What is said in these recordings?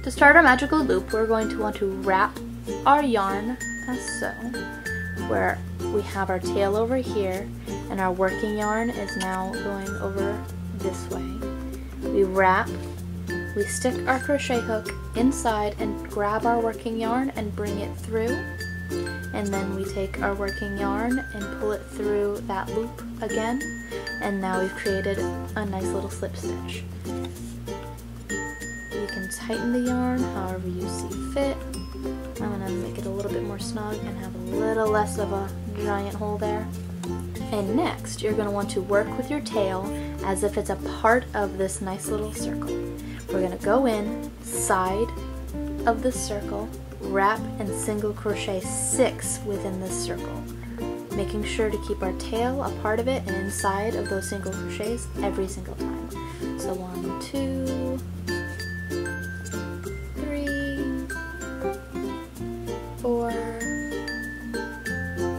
To start our magical loop, we're going to want to wrap our yarn as so, where we have our tail over here and our working yarn is now going over this way. We wrap, we stick our crochet hook inside and grab our working yarn and bring it through, and then we take our working yarn and pull it through that loop again, and now we've created a nice little slip stitch. You can tighten the yarn however you see fit. I'm going to make it a little bit more snug and have a little less of a giant hole there. And next, you're going to want to work with your tail as if it's a part of this nice little circle. We're going to go in, side of the circle, wrap and single crochet 6 within this circle, making sure to keep our tail a part of it and inside of those single crochets every single time. So 1, 2, 4,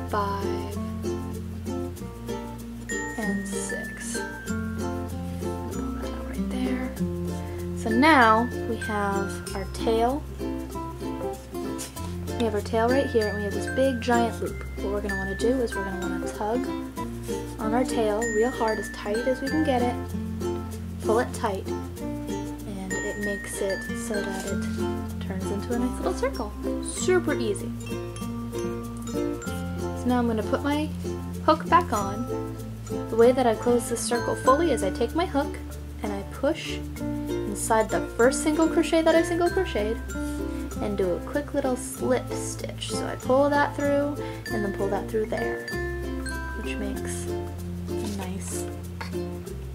5, and 6. Pull that out right there. So now we have our tail. We have our tail right here, and we have this big giant loop. What we're going to want to do is we're going to want to tug on our tail real hard, as tight as we can get it. Pull it tight, and it makes it so that it turns into a nice little circle. Super easy. So now I'm going to put my hook back on. The way that I close this circle fully is I take my hook and I push inside the first single crochet that I single crocheted and do a quick little slip stitch. So I pull that through and then pull that through there, which makes a nice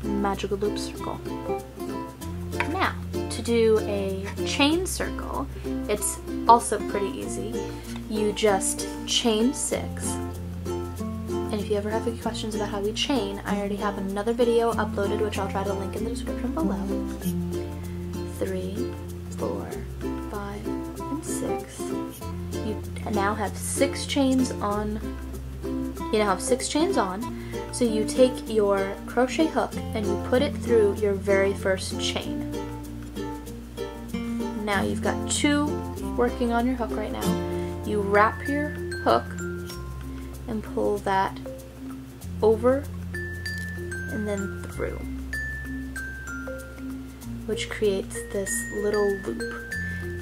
magical loop circle. Now, to do a chain circle, it's also pretty easy. You just chain 6. And if you ever have any questions about how we chain, I already have another video uploaded, which I'll try to link in the description below. 3, 4, 5, and 6. You now have 6 chains on. You now have 6 chains on. So you take your crochet hook and you put it through your very first chain. Now you've got 2 working on your hook right now. You wrap your hook and pull that over and then through, which creates this little loop.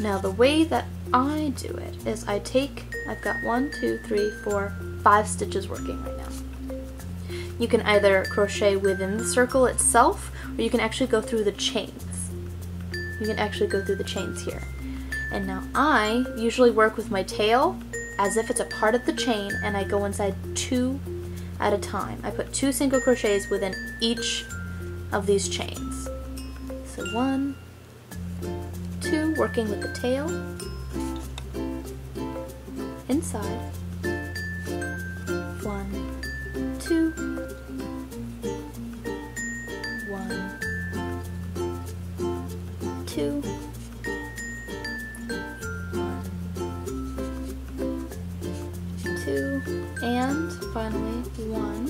Now the way that I do it is I've got 1, 2, 3, 4, 5 stitches working right now. You can either crochet within the circle itself, or you can actually go through the chains. You can actually go through the chains here. And now I usually work with my tail as if it's a part of the chain, and I go inside 2 at a time. I put 2 single crochets within each of these chains. So 1, 2, working with the tail, inside, 1, 2, 1, 2, 2, and finally 1,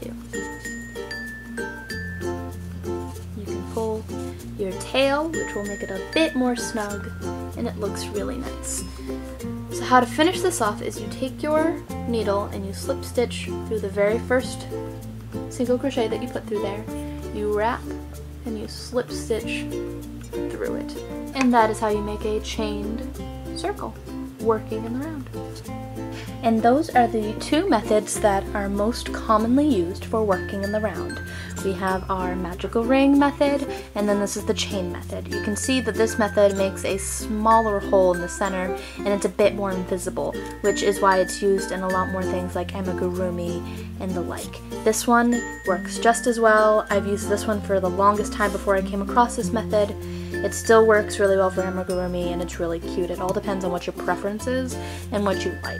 2. You can pull your tail, which will make it a bit more snug, and it looks really nice. So how to finish this off is you take your needle and you slip stitch through the very first single crochet that you put through there. You wrap and you slip stitch through it. And that is how you make a chained circle, working in the round. And those are the 2 methods that are most commonly used for working in the round. We have our magical ring method, and then this is the chain method. You can see that this method makes a smaller hole in the center, and it's a bit more invisible, which is why it's used in a lot more things like amigurumi and the like. This one works just as well. I've used this one for the longest time before I came across this method. It still works really well for amigurumi, and it's really cute. It all depends on what your preference is and what you like.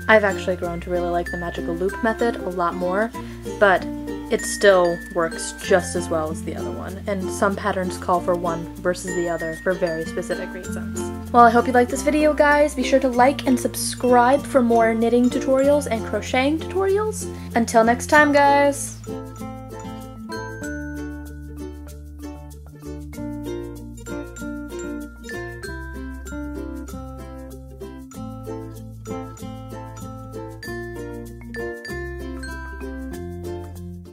I've actually grown to really like the magical loop method a lot more, but it still works just as well as the other one, and some patterns call for one versus the other for very specific reasons. Well, I hope you liked this video, guys. Be sure to like and subscribe for more knitting tutorials and crocheting tutorials. Until next time, guys!